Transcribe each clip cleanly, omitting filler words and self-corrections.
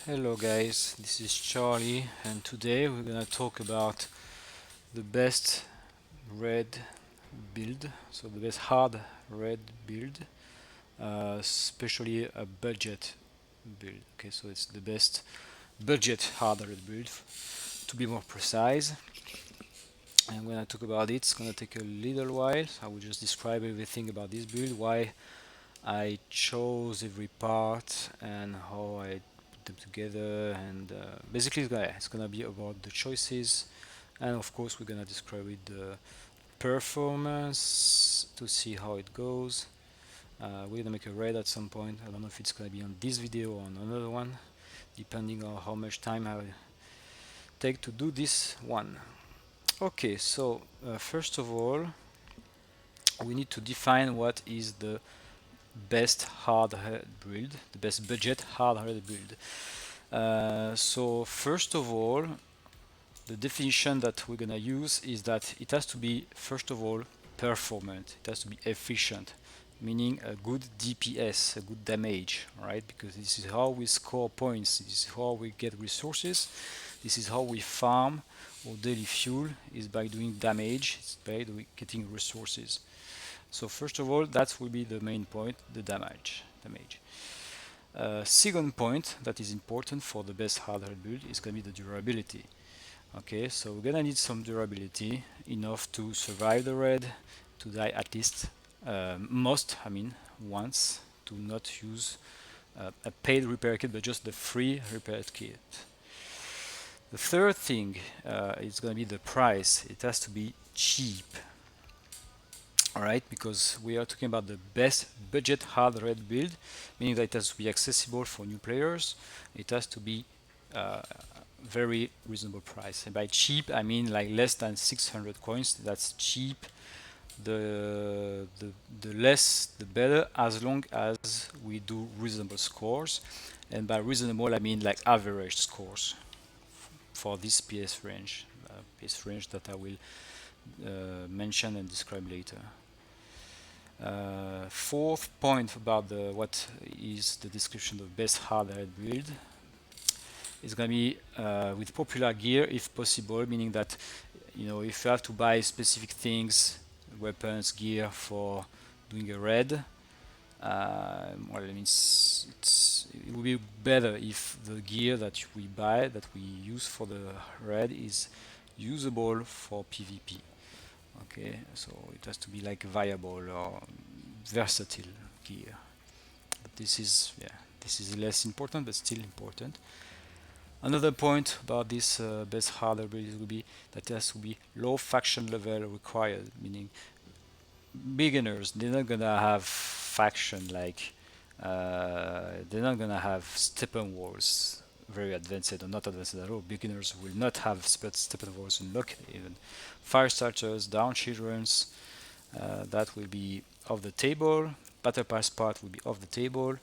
Hello guys, this is Charlie and today we're gonna talk about the best red build, so the best hard red build, especially a budget build. Okay, so it's the best budget hard red build to be more precise. And when I talk about it, it's gonna take a little while. So I will just describe everything about this build, why I chose every part and how I put them together, and basically it's gonna be about the choices, and of course we're gonna describe it the performance to see how it goes. We're gonna make a raid at some point. I don't know if it's gonna be on this video or on another one, depending on how much time I take to do this one. Okay, so first of all, we need to define what is the best hardware build, the best budget hardware build. So first of all, the definition that we're gonna use is that it has to be first of all performant. It has to be efficient, meaning a good DPS, a good damage, right? Because this is how we score points. This is how we get resources. This is how we farm our daily fuel. Is by doing damage. It's by getting resources. So first of all, that will be the main point, the damage. Second point that is important for the best hardware build is going to be the durability. Okay, so we're going to need some durability enough to survive the raid, to die at least once, to not use a paid repair kit, but just the free repair kit. The third thing is going to be the price. It has to be cheap. Alright, because we are talking about the best budget hard red build, meaning that it has to be accessible for new players. It has to be very reasonable price. And by cheap, I mean like less than 600 coins. That's cheap. The less, the better, as long as we do reasonable scores. And by reasonable, I mean like average scores for this PS range that I will mention and describe later. Fourth point about what is the description of best hardware build is going to be with popular gear if possible, meaning that if you have to buy specific things, weapons, gear for doing a raid, well, it means it would be better if the gear that we buy, that we use for the raid, is usable for PvP. Okay, so it has to be like viable or versatile gear. But this is less important, but still important. Another point about this best hardware build will be that it has to be low faction level required, meaning beginners, they're not gonna have faction like they're not gonna have stephen walls very advanced or not advanced at all. Beginners will not have stephen walls unlocked even. Fire starters, down children's, that will be off the table. Battle pass part will be off the table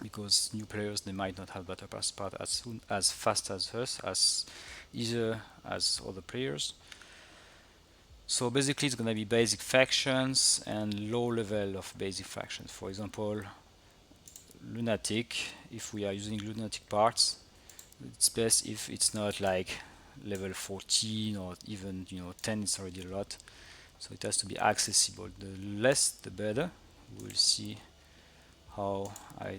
because new players, they might not have battle pass part as fast as us, as easier as other players. So basically it's gonna be basic factions and low level of basic factions. For example, lunatic, if we are using lunatic parts, it's best if it's not like level 14 or even 10. It's already a lot, so it has to be accessible. The less the better. We'll see how I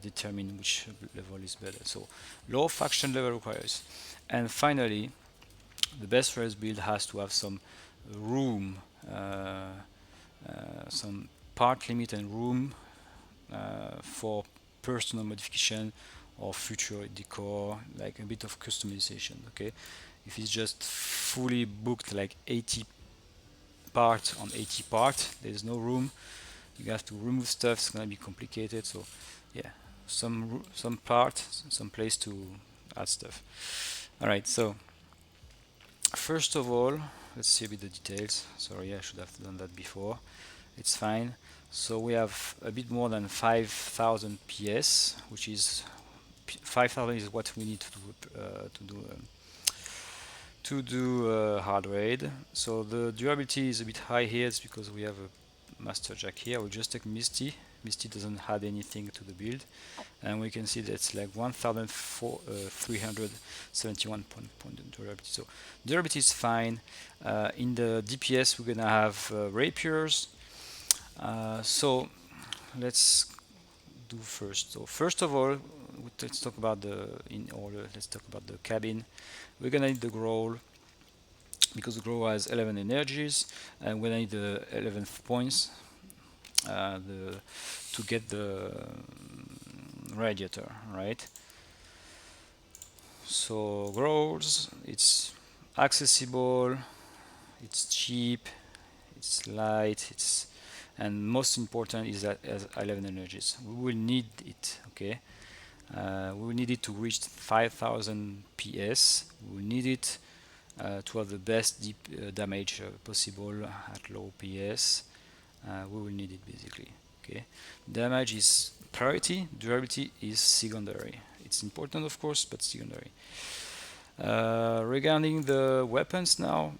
determine which level is better. So low faction level requires. And finally, the best race build has to have some room, some part limit and room for personal modification or future decor, like a bit of customization. Okay, if it's just fully booked like 80 part on 80 part, there's no room. You have to remove stuff. It's gonna be complicated. So yeah, some part, some place to add stuff. All right, so first of all, let's see a bit the details. Sorry, I should have done that before. It's fine. So we have a bit more than 5,000 PS, which is 5,000 is what we need to do hard raid. So the durability is a bit high here. It's because we have a master jack here. We'll just take Misty. Misty doesn't add anything to the build, and we can see that's like 1371 point durability. So durability is fine. In the DPS we're gonna have rapiers. So let's do first. So first of all, let's talk about the in order. Let's talk about the cabin. We're gonna need the Growl because the Growl has 11 energies, and we're gonna need the 11 points to get the radiator, right? So Growls, it's accessible, it's cheap, it's light, and most important is that it has 11 energies. We will need it, okay? We will need it to reach 5000 PS. We will need it to have the best deep damage possible at low PS. We will need it basically, okay? Damage is priority, durability is secondary. It's important of course, but secondary. Regarding the weapons now,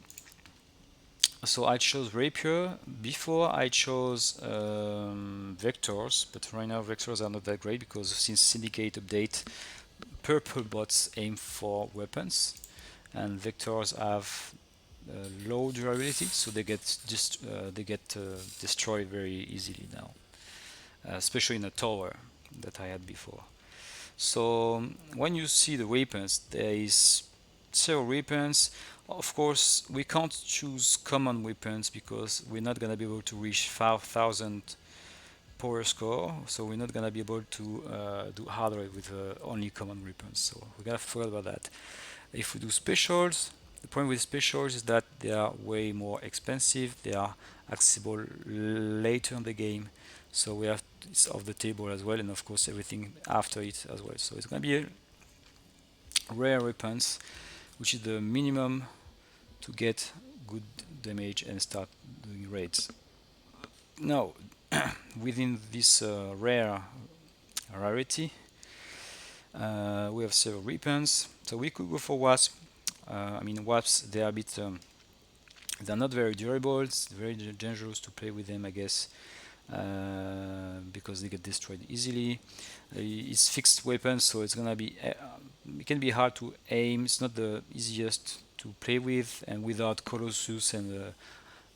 so I chose rapier. Before I chose vectors, but right now vectors are not that great because since Syndicate update, purple bots aim for weapons, and vectors have low durability, so they get destroyed very easily now, especially in a tower that I had before. So when you see the weapons, there is several weapons. Of course, we can't choose common weapons because we're not gonna be able to reach 5000 power score, so we're not gonna be able to do hard raid with only common weapons. So we gotta forget about that. If we do specials, the point with specials is that they are way more expensive. They are accessible later in the game, so we have it's off the table as well, and of course everything after it as well. So it's gonna be a rare weapons, which is the minimum to get good damage and start doing raids. Now, within this rare rarity, we have several weapons. So we could go for wasp. I mean wasps, they are a bit they're not very durable. It's very dangerous to play with them, I guess, because they get destroyed easily. It's fixed weapons, so it's gonna be it can be hard to aim. It's not the easiest to play with, and without Colossus and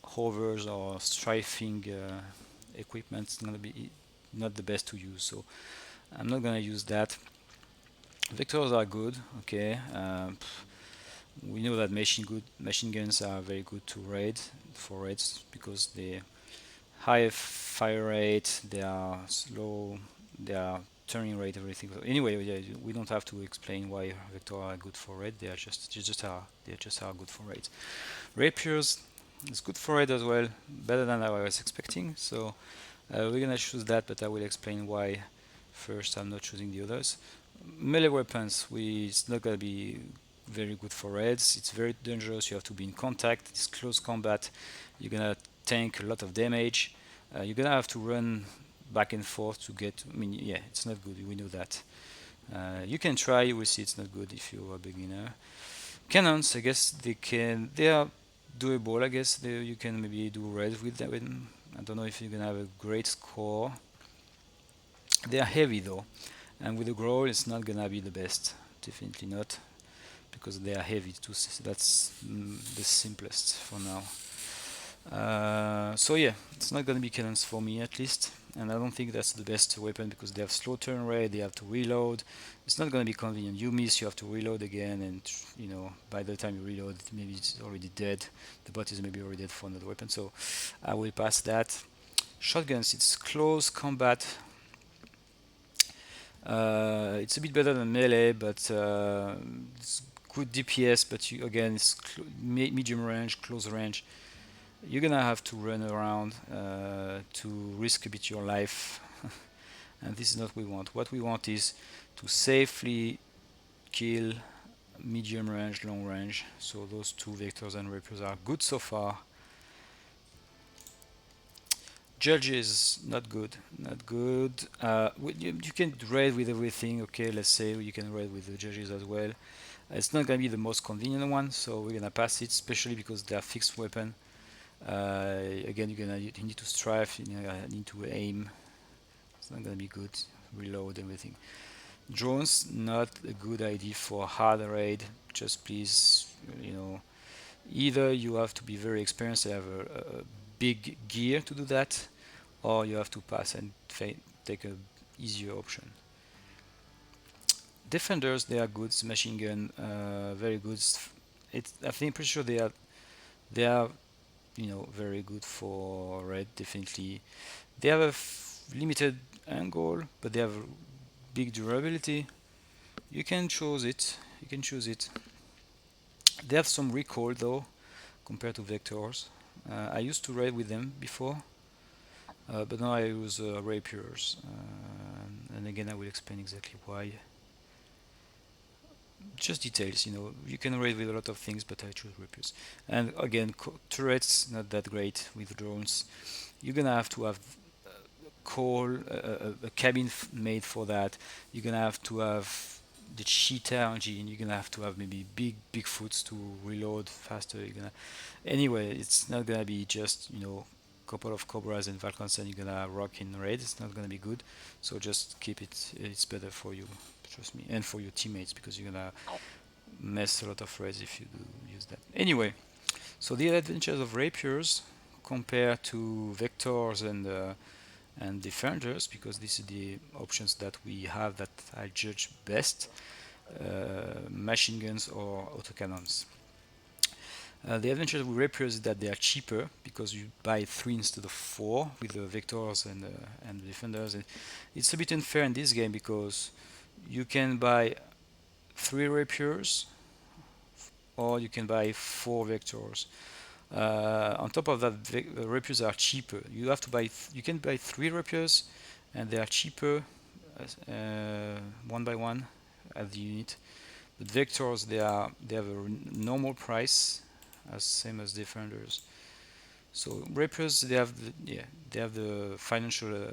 hovers or strafing equipment, it's gonna be not the best to use. So I'm not gonna use that. Vectors are good, okay. We know that machine guns are very good to raid for raids because they high fire rate, they are slow, they are turning rate, everything. So anyway, yeah, we don't have to explain why vectors are good for raid. They just are good for raid. Rapiers is good for raid as well, better than I was expecting. So we're gonna choose that, but I will explain why first. I'm not choosing the others. Melee weapons, it's not gonna be very good for raids. It's very dangerous. You have to be in contact. It's close combat. You're gonna tank a lot of damage. You're gonna have to run back and forth to get. I mean, yeah, it's not good. We know that. You can try. You will see it's not good if you're a beginner. Cannons, I guess they are doable. I guess you can maybe do raids with them. I don't know if you're gonna have a great score. They are heavy though, and with the growl, it's not gonna be the best. Definitely not, because they are heavy too. That's the simplest for now. So yeah, it's not gonna be cannons for me at least, and I don't think that's the best weapon because they have slow turn rate. They have to reload. It's not gonna be convenient. You miss, you have to reload again, and by the time you reload, maybe it's already dead. The bot is maybe already dead for another weapon. So I will pass that. Shotguns, it's close combat. It's a bit better than melee, but it's good DPS. But again, it's medium range, close range. You're gonna have to run around to risk a bit your life, and this is not what we want. What we want is to safely kill medium range, long range. So those two vectors and rapiers are good so far. Judges, not good, not good. You can raid with everything, okay, let's say you can raid with the judges as well. It's not gonna be the most convenient one, so we're gonna pass it, especially because they are fixed weapon. Again, you need to strive, you need to aim. It's not gonna be good. Reload everything. Drones, not a good idea for hard raid. Just please, either you have to be very experienced and have a big gear to do that, or you have to pass and take a easier option. Defenders, they are good. Machine gun, very good. I think pretty sure they are very good for red. Definitely, they have a limited angle, but they have big durability. You can choose it. You can choose it. They have some recoil though compared to vectors. I used to raid with them before, but now I use rapiers. And again, I will explain exactly why. Just details, you can raid with a lot of things, but I choose rapiers. And again, turrets not that great with drones. You're gonna have to have a cabin made for that. You're gonna have to have the cheetah engine. You're gonna have to have maybe big foots to reload faster. Anyway, it's not gonna be just couple of cobras and falcons and you're gonna rock in raid. It's not gonna be good. So just keep it. It's better for you, trust me, and for your teammates, because you're gonna mess a lot of raids if you do use that. Anyway, so the advantages of rapiers compared to vectors and defenders, because this is the options that we have that I judge best: machine guns or autocannons. The advantage with rapiers is that they are cheaper, because you buy 3 instead of 4 with the vectors and the defenders. And it's a bit unfair in this game because you can buy 3 rapiers or you can buy 4 vectors. On top of that, rapiers are cheaper. You can buy 3 rapiers and they are cheaper one by one at the unit. But vectors, they have a normal price as same as defenders. So rapiers, they have the financial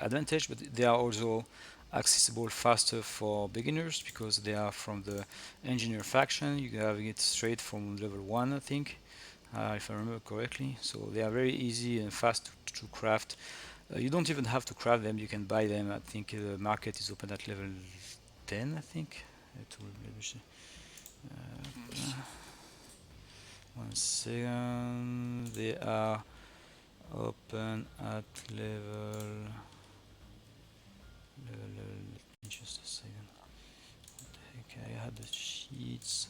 advantage, but they are also accessible faster for beginners because they are from the engineer faction. You have it straight from level 1, I think, if I remember correctly. So they are very easy and fast to craft. You don't even have to craft them, you can buy them. I think the market is open at level 10, I think. One second. They are open at level. Let me just a second. What the heck? I had the sheets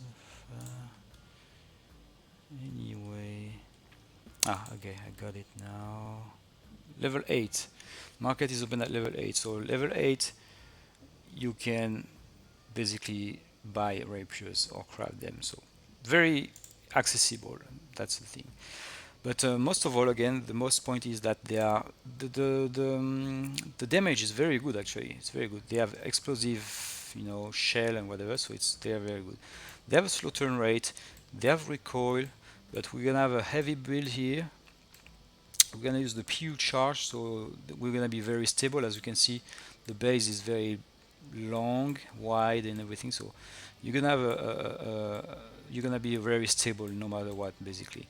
of. Anyway. Okay, I got it now. Level 8. Market is open at level 8. So, level 8, you can basically buy rapiers or craft them. So, very accessible. That's the thing. But most of all, again, the most point is that they are the damage is very good. Actually, it's very good. They have explosive, shell and whatever, so they are very good. They have a slow turn rate. They have recoil, but we're gonna have a heavy build here. We're gonna use the PU charge, so we're gonna be very stable. As you can see, the base is very long, wide, and everything. So you're gonna have you're gonna be very stable no matter what, basically.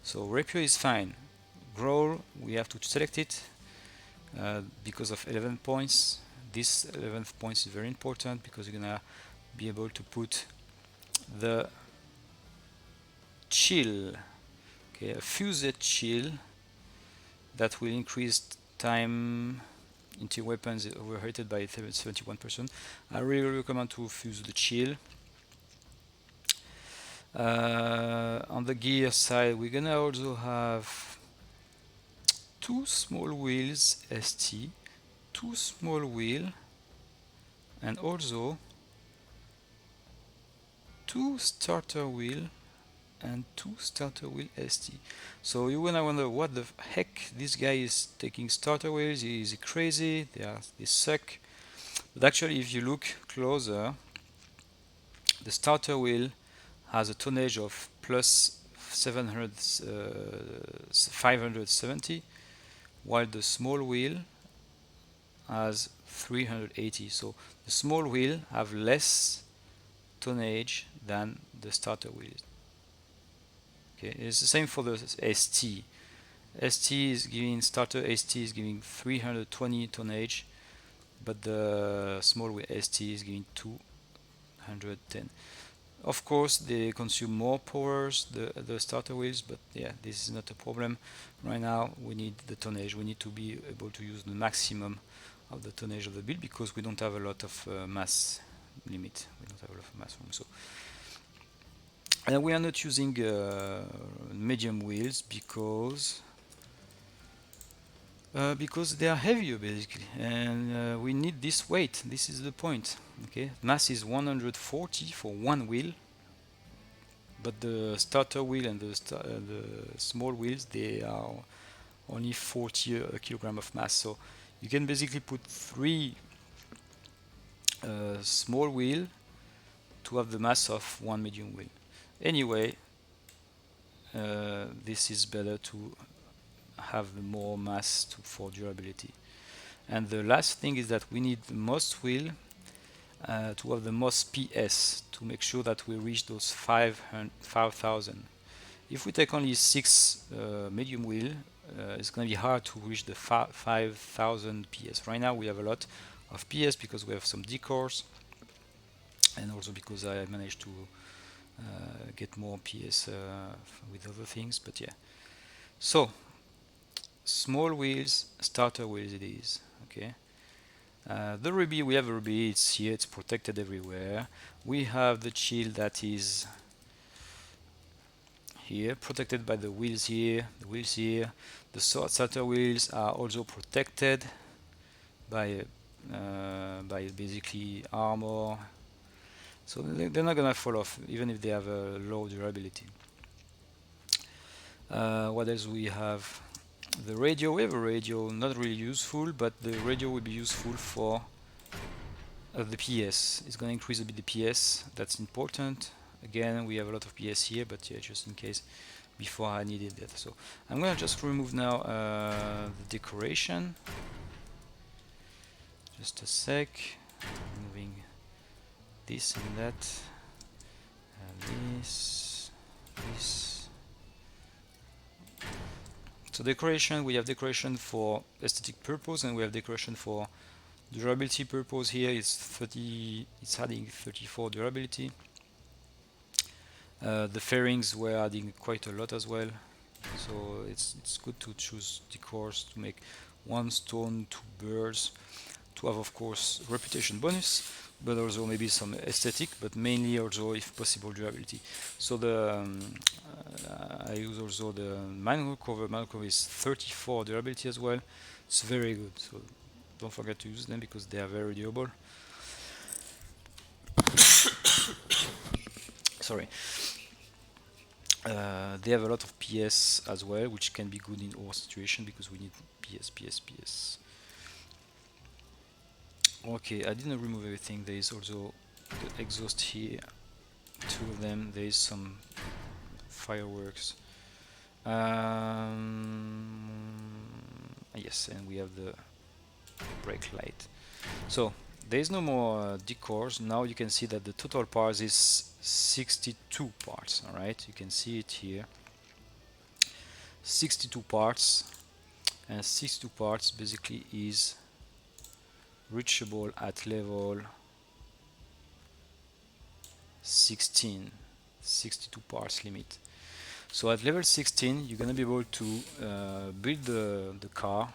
So rapier is fine. Growl, we have to select it because of 11 points. This 11th point is very important because you're gonna be able to put the chill, okay, a fused chill that will increase time until weapons overheated by 71%. I really recommend to fuse the chill. On the gear side, we're gonna also have 2 small wheels ST, 2 small wheel, and also 2 starter wheel and 2 starter wheel ST. So you're gonna wonder what the heck this guy is taking starter wheels. Is he crazy? They suck. But actually, if you look closer, the starter wheel has a tonnage of plus 570, while the small wheel has 380. So the small wheel have less tonnage than the starter wheel. Okay, it's the same for the ST. ST is giving starter ST is giving 320 tonnage, but the small wheel ST is giving 210. Of course, they consume more powers, the starter wheels, but yeah, this is not a problem. Right now, we need the tonnage. We need to be able to use the maximum of the tonnage of the build because we don't have a lot of mass limit. We don't have a lot of mass room. So, and we are not using medium wheels because they are heavier basically, and we need this weight. This is the point. Okay, mass is 140 for one wheel, but the starter wheel and the small wheels, they are only 40 kilogram of mass. So you can basically put three small wheel to have the mass of one medium wheel. Anyway, this is better to have the more mass for durability. And the last thing is that we need the most wheel to have the most PS to make sure that we reach those 5,000. If we take only 6 medium wheel, it's going to be hard to reach the 5,000 PS. Right now we have a lot of PS because we have some decors, and also because I managed to get more PS with other things. But yeah, so small wheels, starter wheels it is. Okay. The ruby, we have a ruby, it's here, it's protected everywhere. We have the shield that is here, protected by the wheels here, the wheels here. The starter wheels are also protected by basically armor, so they're not gonna fall off even if they have a low durability. What else we have? The radio, we have a radio, not really useful, but the radio will be useful for the PS. It's going to increase a bit the PS, that's important. Again, we have a lot of PS here, but yeah, just in case before I needed that. So I'm going to just remove now the decoration. Just a sec. Removing this and that. This. So decoration, we have decoration for aesthetic purpose and we have decoration for durability purpose. Here is 30, it's adding 34 durability. The fairings were adding quite a lot as well, so it's good to choose decors to make one stone, two birds, to have of course reputation bonus, but also maybe some aesthetic, but mainly also if possible durability. So I use also the manual cover. Manual cover is 34 durability as well. It's very good, so don't forget to use them because they are very durable. Sorry. They have a lot of PS as well, which can be good in our situation because we need PS. Okay, I didn't remove everything. There is also the exhaust here, two of them. There is some fireworks. Yes, and we have the brake light. So there is no more decors. Now you can see that the total parts is 62 parts. All right, you can see it here. 62 parts, and 62 parts basically is reachable at level 16. 62 parts limit. So at level 16 you're gonna be able to build the car,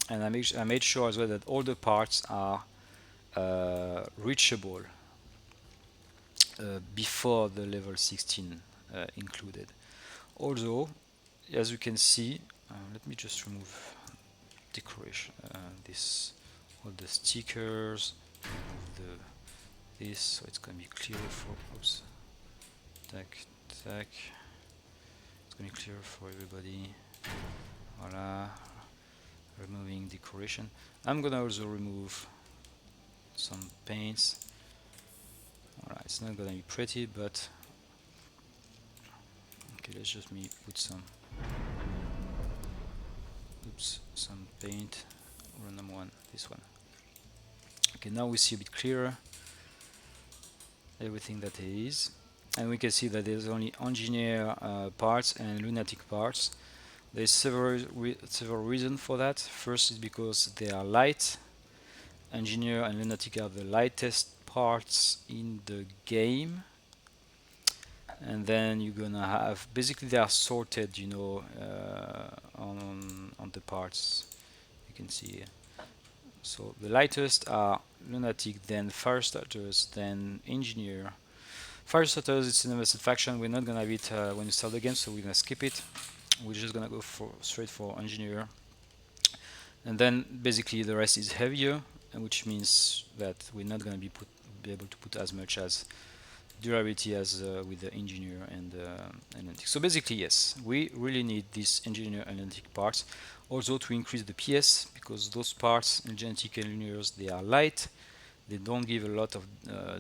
and I made sure as well that all the parts are reachable before the level 16 included. Also, as you can see, let me just remove decoration, all the stickers, remove this, so it's gonna be clear for, oops, tac, it's gonna be clear for everybody. Voila, removing decoration. I'm gonna also remove some paints. Alright, it's not gonna be pretty, but okay, let's just put some paint, random one, this one. Okay, now we see a bit clearer everything that it is, and we can see that there's only engineer parts and lunatic parts. There's several reasons for that. First is because they are light. Engineer and Lunatic are the lightest parts in the game, and then you're gonna have basically they are sorted, on the parts. You can see here. So the lightest are Lunatic, then Firestarters, then Engineer. Firestarters, it's an invested faction. We're not gonna have it when you start the game, so we're gonna skip it. We're just gonna go straight for Engineer, and then basically the rest is heavier, which means that we're not gonna be able to put as much as durability as with the engineer and analytic. So basically, yes, we really need this engineer analytic parts also to increase the PS, because those parts in genetic engineers, they are light, they don't give a lot of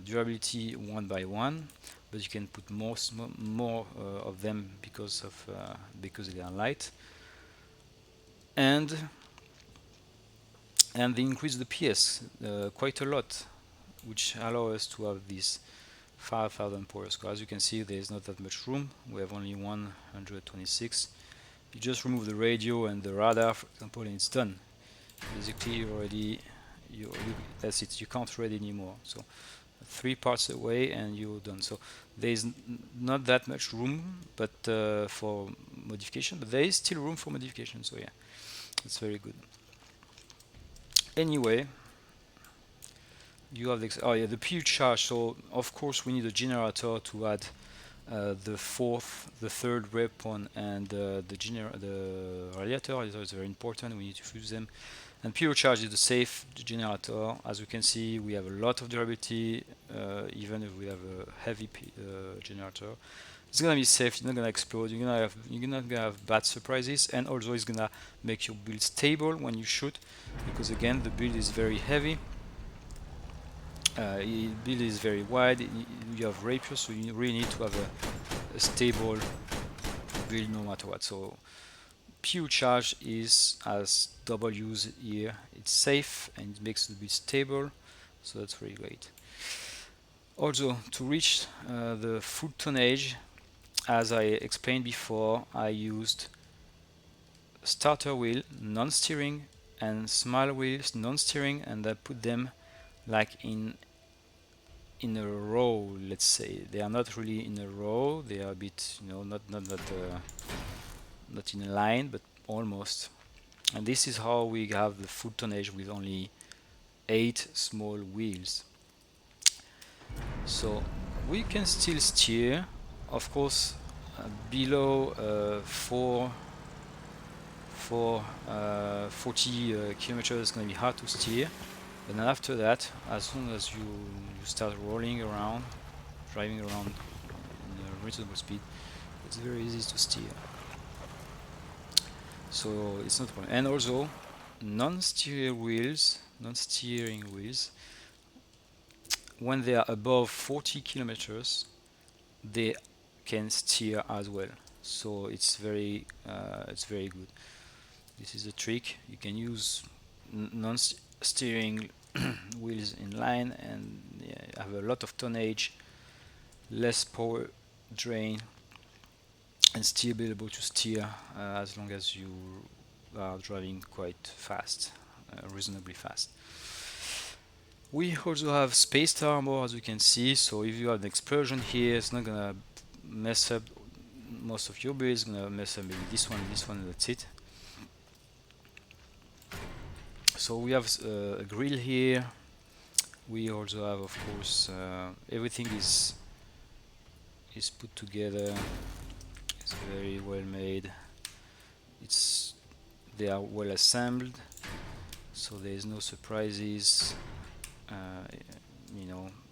durability one by one, but you can put more of them because they are light, and they increase the PS quite a lot, which allow us to have this 5,000 power score. As you can see, there is not that much room. We have only 126. You just remove the radio and the radar, for example, and it's done. Basically, that's it. You can't read anymore. So 3 parts away and you're done. So there is not that much room, but for modification. But there is still room for modification. So yeah, it's very good. Anyway, you have the PU charge. So of course we need a generator to add the third weapon, and the radiator is very important. We need to fuse them. And pure charge is the safe generator. As you can see, we have a lot of durability, even if we have a heavy generator. It's gonna be safe. You're not gonna explode. You're not gonna have bad surprises, and also it's gonna make your build stable when you shoot, because again the build is very heavy. Build is very wide. You have rapier, so you really need to have a stable build no matter what. So pure charge is as W's here. It's safe and it makes it be stable, so that's really great. Also, to reach the full tonnage, as I explained before, I used starter wheel non-steering and small wheels non-steering, and I put them like in a row. Let's say they are not really in a row, they are a bit, not in a line, but almost. And this is how we have the full tonnage with only 8 small wheels. So we can still steer, of course, below 40 kilometers is going to be hard to steer. But then after that, as soon as you start rolling around, driving around in a reasonable speed, it's very easy to steer. So it's not a problem. And also, non-steering wheels, when they are above 40 kilometers, they can steer as well. So it's very good. This is a trick. You can use non-steering wheels in line, and have a lot of tonnage, less power drain, and still be able to steer as long as you are driving quite fast, reasonably fast. We also have spaced armor, as you can see. So if you have an explosion here, it's not gonna mess up most of your builds. It's gonna mess up maybe this one, and that's it. So we have a grill here. We also have, of course, everything is put together. It's very well made. They are well assembled, so there is no surprises.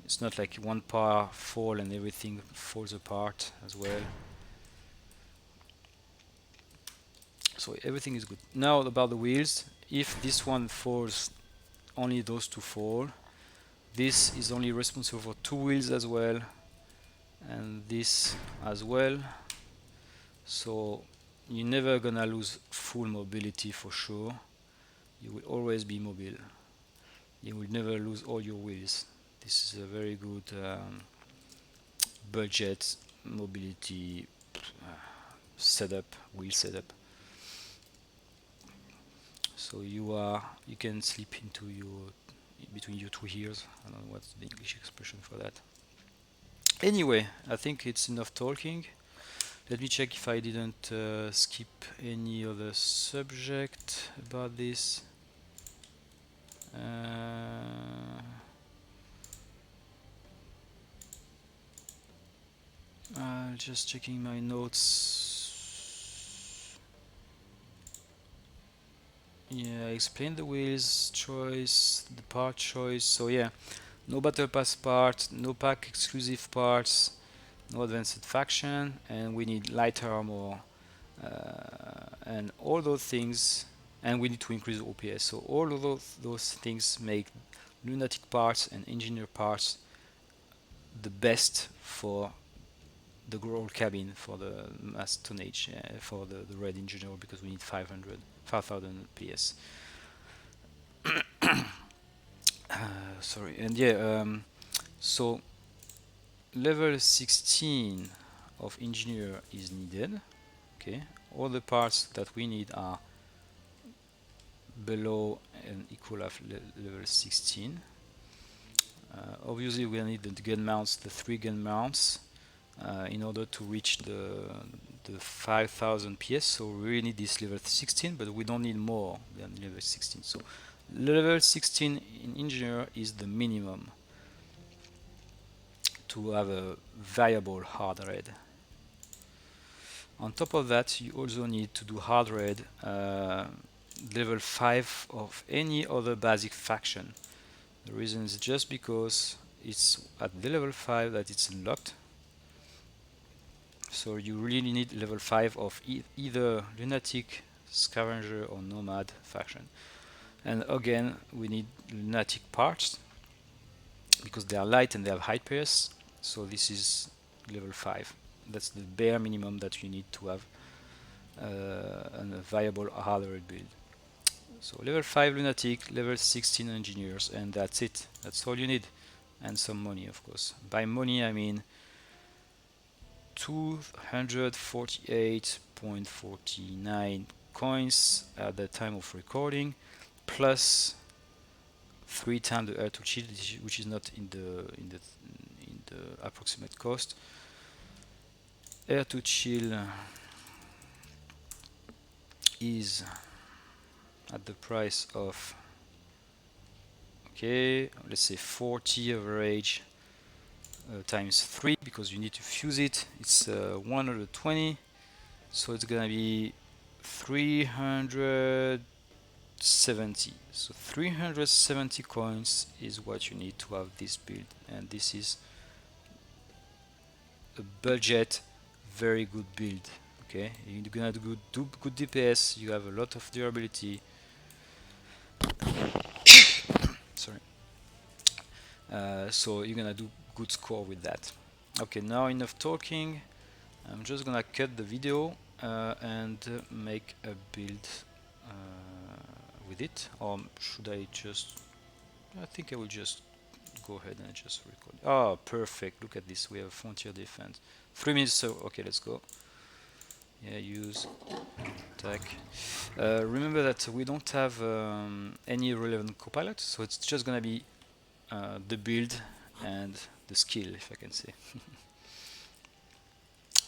It's not like one part fall and everything falls apart as well. So everything is good. Now about the wheels. If this one falls, only those 2 fall. This is only responsible for 2 wheels as well, and this as well. So you're never gonna lose full mobility for sure. You will always be mobile. You will never lose all your wheels. This is a very good budget mobility setup, wheel setup. So you can sleep into your between your two ears. I don't know what's the English expression for that. Anyway, I think it's enough talking. Let me check if I didn't skip any other subject about this. Just checking my notes. Yeah, I explained the wheels choice, the part choice. So yeah, no battle pass parts, no pack exclusive parts, no advanced faction, and we need lighter armor, and all those things, and we need to increase OPS. So all of those things make lunatic parts and engineer parts the best for the growl cabin, for the mass tonnage, for the red in general, because we need 5,000 PS. Sorry, and yeah, so level 16 of engineer is needed. Okay, all the parts that we need are below and equal of level 16. Obviously, we need the gun mounts, the 3 gun mounts, in order to reach the 5,000 PS. So we really need this level 16, but we don't need more than level 16. So level 16 in engineer is the minimum to have a viable hard raid. On top of that, you also need to do hard raid level 5 of any other basic faction. The reason is just because it's at the level 5 that it's unlocked. So you really need level 5 of either Lunatic, Scavenger or Nomad faction. And again, we need Lunatic parts because they are light and they have high PS. So this is level 5. That's the bare minimum that you need to have a viable hardware build. So level 5 Lunatic, level 16 Engineers, and that's it. That's all you need. And some money, of course. By money, I mean 248.49 coins at the time of recording, plus 3 times the air to chill, which is not in the approximate cost. Air to chill is at the price of, okay, let's say 40 average times 3, because you need to fuse it. It's 120, so it's gonna be 370. So 370 coins is what you need to have this build, and this is a budget very good build. Okay, you're gonna do good DPS, you have a lot of durability. Sorry. So you're gonna do good score with that. Okay, now enough talking. I'm just gonna cut the video and make a build with it. Or should I just, I think I will just go ahead and just record. Oh, perfect, look at this, we have frontier defense. 3 minutes, so okay, let's go. Yeah, use attack. Remember that we don't have any relevant copilot, so it's just gonna be the build and the skill, if I can say.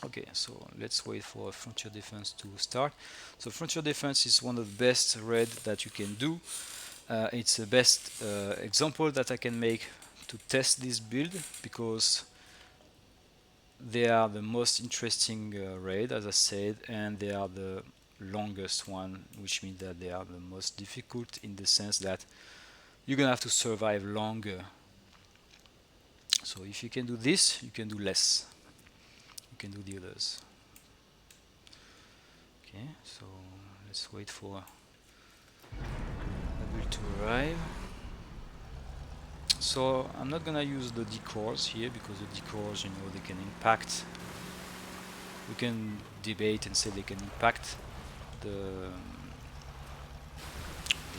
Okay, so let's wait for frontier defense to start. So frontier defense is one of the best raid that you can do. It's the best example that I can make to test this build, because they are the most interesting raid, as I said, and they are the longest one, which means that they are the most difficult, in the sense that you're gonna have to survive longer. So if you can do this, you can do less. You can do the others. Okay, so let's wait for the build to arrive. So I'm not gonna use the decors here, because the decors, you know, they can impact. We can debate and say they can impact the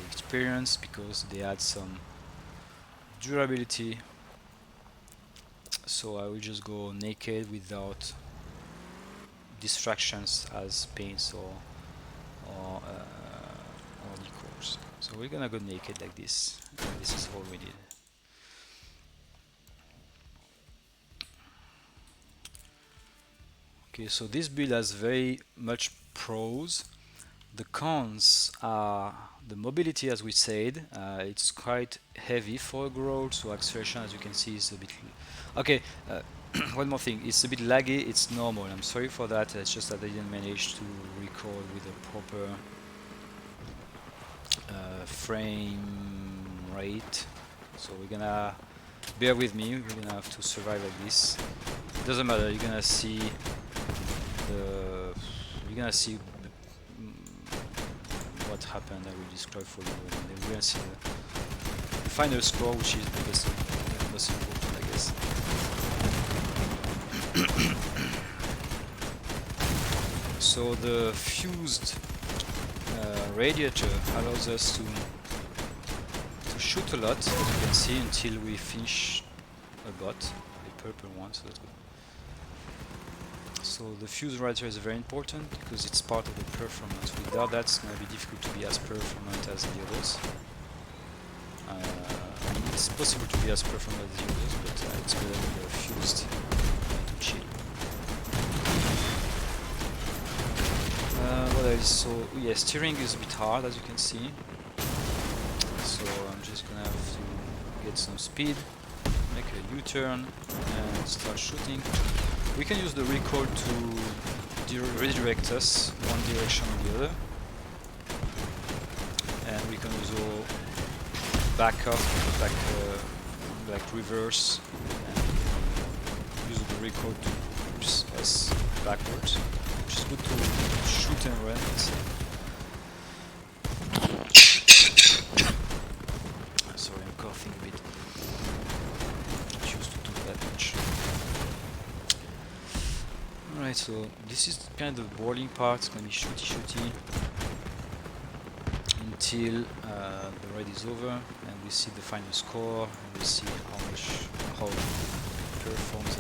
experience, because they add some durability. So I will just go naked without distractions as paints or decor. course. So we're gonna go naked like this. And this is all we need. Okay, so this build has very much pros. The cons are the mobility, as we said. It's quite heavy for a growth, so acceleration, as you can see, is a bit. Okay, one more thing. It's a bit laggy. It's normal. I'm sorry for that. It's just that I didn't manage to record with a proper frame rate. So we're gonna bear with me. We're gonna have to survive like this. It doesn't matter. You're gonna see what happened. I will describe for you, and then we're gonna see the final score, which is the most important, I guess. So the fused radiator allows us to shoot a lot, as you can see, until we finish a bot, the purple one. So that's good. So the fused radiator is very important because it's part of the performance. Without that, it's going to be difficult to be as performant as the others. It's possible to be as performant as the others, but it's better when they're fused to chill. What else? So yeah, steering is a bit hard, as you can see. So I'm just going to have to get some speed, make a U-turn, and start shooting. We can use the recoil to redirect us one direction or the other, and we can also back off, like reverse, and use the recoil to push us backwards, which is good to shoot and run. Sorry, I'm coughing a bit. Not used to do that much. Alright, so this is kind of the boarding part. It's going to be shooty until the raid is over, and we see the final score, and we see how it performs.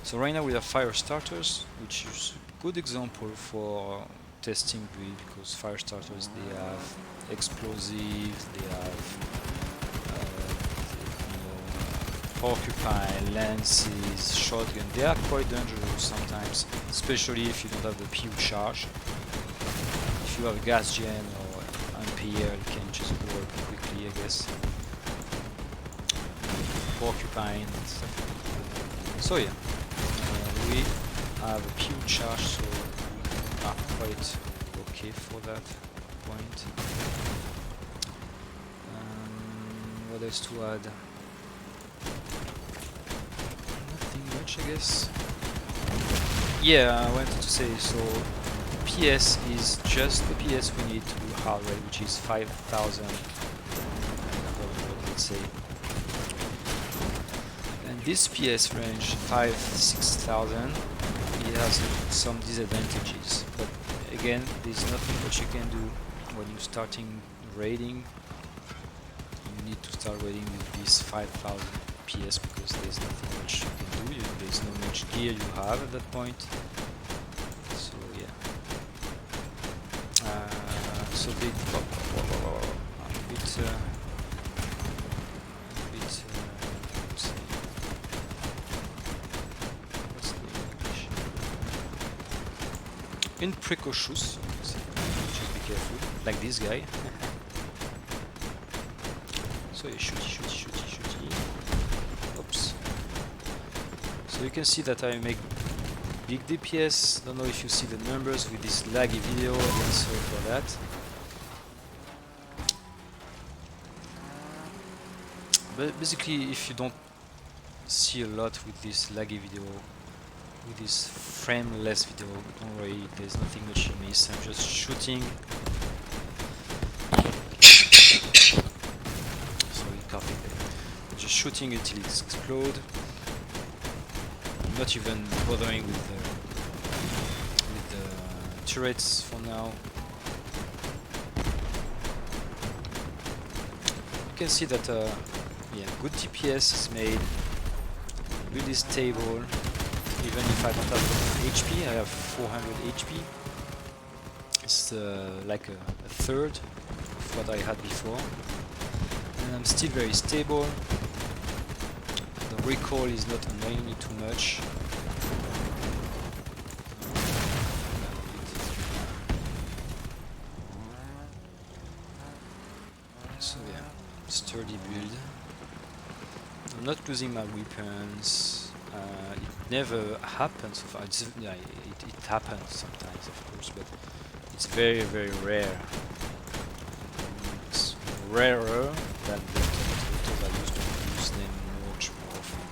So right now we have fire starters, which is a good example for testing build, because fire starters, they have explosives, they have porcupine, lances, shotgun. They are quite dangerous sometimes, especially if you don't have the PU charge. If you have a gas gen or Ampere, you can just go up quickly, I guess. Porcupine and stuff. So yeah, we have a PU charge, so we are quite okay for that point. What else to add? Nothing much, I guess. Yeah, I wanted to say, so PS is just the PS we need to do hard rate, which is 5,000, let's say. And this PS range, 5,000-6,000, it has some disadvantages, but again, there's nothing that you can do when you're starting raiding. You need to start raiding with this 5,000 PS, because there's nothing much you can do. There's no much gear you have at that point. So yeah. So they a bit let's see. What's the English? Imprecocious. Just be careful, like this guy. So you shooty. Oops. So you can see that I make big DPS. Don't know if you see the numbers with this laggy video. Again, sorry for that. But basically, if you don't see a lot with this laggy video, with this frameless video, don't worry, there's nothing much you miss. I'm just shooting. Sorry, coughing there. I'm just shooting until it explodes. I'm not even bothering with the turrets for now. You can see that yeah, good DPS is made, build is stable. Even if I don't have enough HP, I have 400 HP. It's like a third of what I had before, and I'm still very stable. The recoil is not annoying me too much. So yeah, sturdy build. I'm not losing my weapons. It never happens so far. It happens sometimes, of course, but it's very, very rare. It's rarer than the automatons. I used to use them much more often.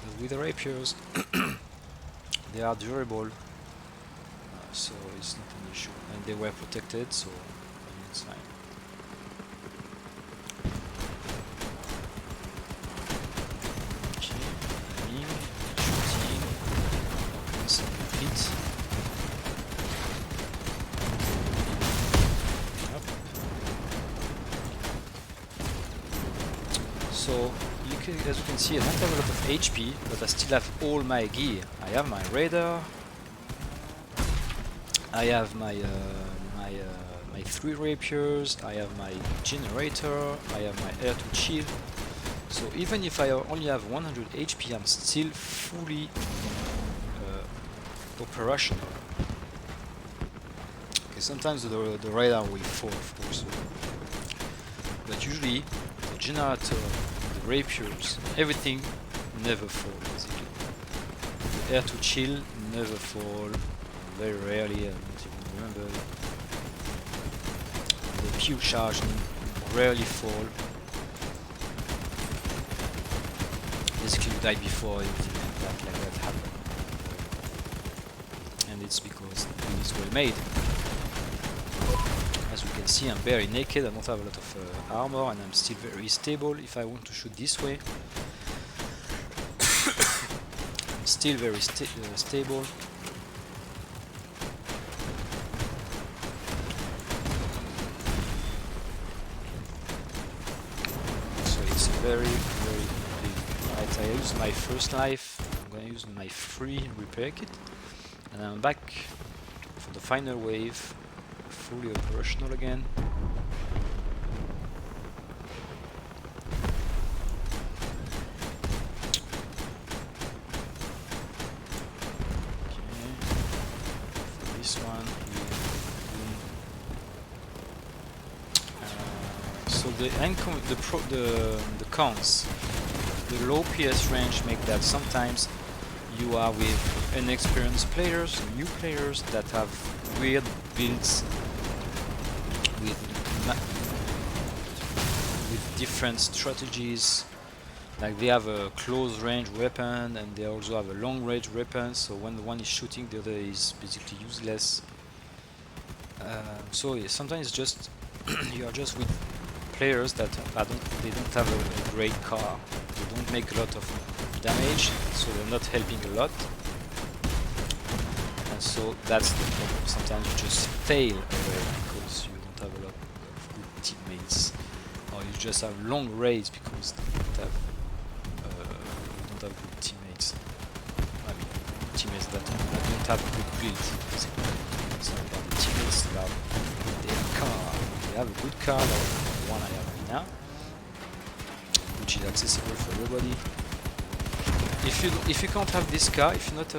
But with the rapiers, they are durable, so it's not an issue. And they were protected, so it's fine. So as you can see, I don't have a lot of HP, but I still have all my gear. I have my radar, I have my 3 rapiers, I have my generator, I have my air to chill. So even if I only have 100 HP, I'm still fully operational. Okay, sometimes the radar will fall, of course, but usually the generator, the rapiers, everything never fall basically. The air to chill never fall, very rarely, I don't even remember. The PU charge rarely fall. Basically you die before anything like that happened. And it's because the build is well made. As you can see, I'm very naked, I don't have a lot of armor, and I'm still very stable. If I want to shoot this way, I'm still very stable. So it's very, very big. Right, I use my first life, I'm going to use my free repair kit, and I'm back for the final wave. Fully operational again. Okay. For this one, so the cons, the low PS range make that sometimes you are with inexperienced players, new players that have weird builds with different strategies. Like they have a close range weapon and they also have a long range weapon, so when the one is shooting, the other is basically useless. So yeah, sometimes just you are just with players that they don't have a great car, they don't make a lot of damage, so they're not helping a lot. So that's the problem. Sometimes you just fail away because you don't have a lot of good teammates, or you just have long raids because you don't have good teammates. I mean, teammates that don't have good builds. It's not about the teammates, it's about their car. They have a good car, like the one I have right now, which is accessible for everybody. If you can't have this car, if you're not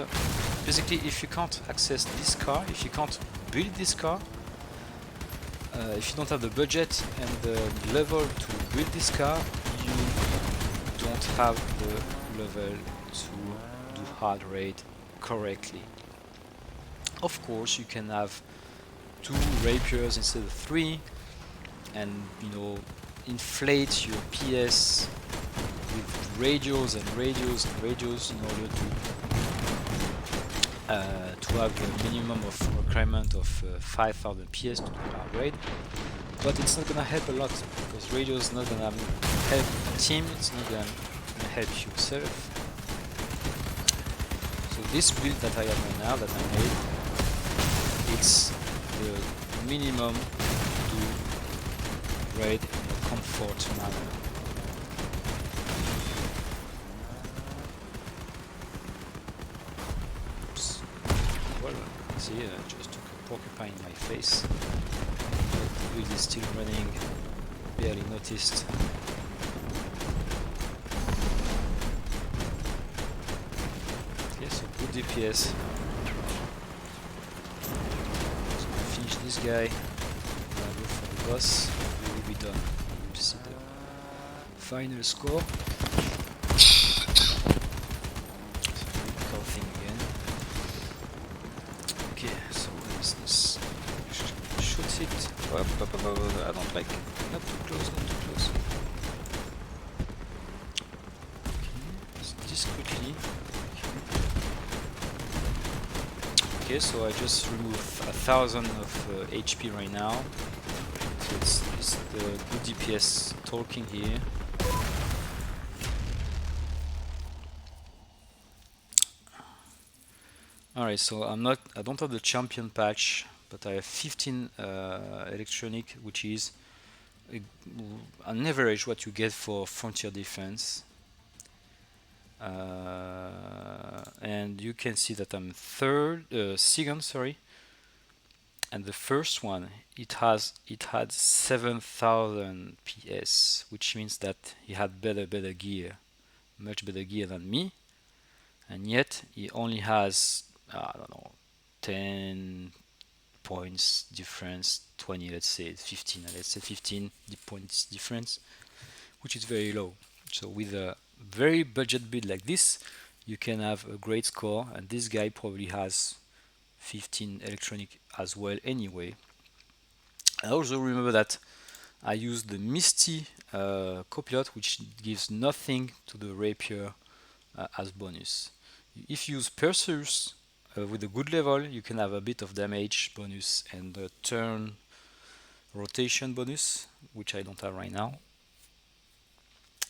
basically, if you can't access this car, if you can't build this car, if you don't have the budget and the level to build this car, you don't have the level to do hard raid correctly. Of course, you can have 2 rapiers instead of 3, and inflate your PS with radios and radios and radios in order to have a minimum of requirement of 5000 PS to do hard raid. But it's not gonna help a lot because radio is not gonna help the team, it's not gonna help yourself. So this build that I have right now, that I made, it's the minimum to raid in a comfort manner. Oops. Well, see, I just took a porcupine in my face. But build is still running, barely noticed. Okay, so good DPS. So I finish this guy, I'll go for the boss, we will be done. We'll see the final score. Coughing again. Okay, so what is this? Shoot it. I don't like it. Not too close, not too close. Okay, discreetly. Okay, so I just remove 1000 of HP right now. So it's the good DPS talking here. Alright, so I don't have the champion patch, but I have 15 electronic, which is on average what you get for frontier defense. And you can see that I'm second, sorry. And the first one, it had 7000 PS, which means that he had better gear, much better gear than me, and yet he only has I don't know 10 points difference, 20, let's say 15, let's say 15 points difference, which is very low. So with a very budget build like this, you can have a great score, and this guy probably has 15 electronic as well anyway. I also remember that I used the Misty copilot, which gives nothing to the rapier as bonus. If you use Perseus with a good level, you can have a bit of damage bonus and a turn rotation bonus, which I don't have right now.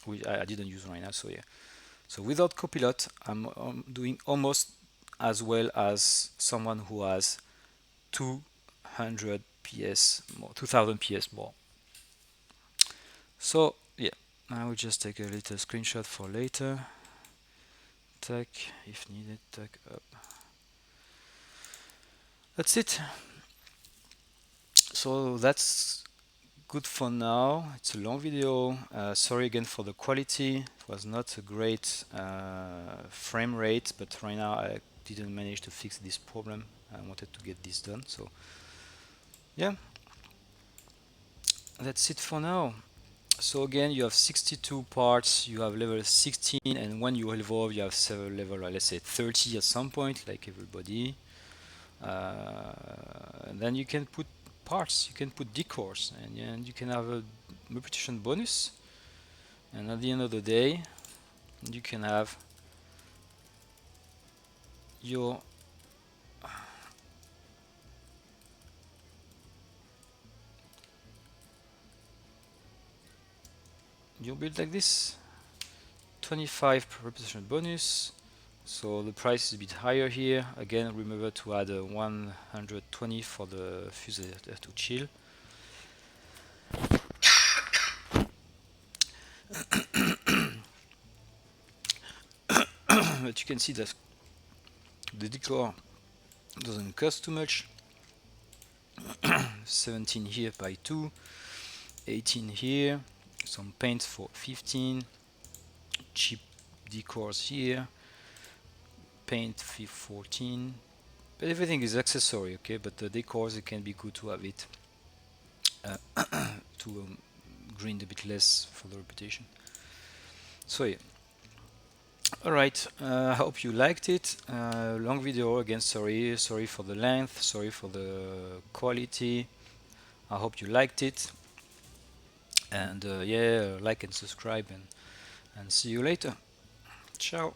Which I didn't use right now, so yeah. So without copilot, I'm doing almost as well as someone who has 200 PS more, 2000 PS more. So yeah, I will just take a little screenshot for later. Tack, if needed, tack up. That's it. So that's good for now. It's a long video. Sorry again for the quality. It was not a great frame rate, but right now I didn't manage to fix this problem. I wanted to get this done. So yeah, that's it for now. So again, you have 62 parts, you have level 16, and when you evolve, you have several level, let's say 30 at some point, like everybody. And then you can put parts, you can put decors, and you can have a repetition bonus. And at the end of the day, you can have your build like this. 25 repetition bonus. So the price is a bit higher here. Again, remember to add 120 for the fuse to chill. But you can see that the decor doesn't cost too much. 17 here by 2, 18 here, some paint for 15, cheap decors here, paint 14, but everything is accessory, okay, but the decors, it can be good to have it to grind a bit less for the reputation. So yeah, alright, I hope you liked it. Long video again, sorry for the length, sorry for the quality. I hope you liked it, and yeah, like and subscribe, and see you later. Ciao.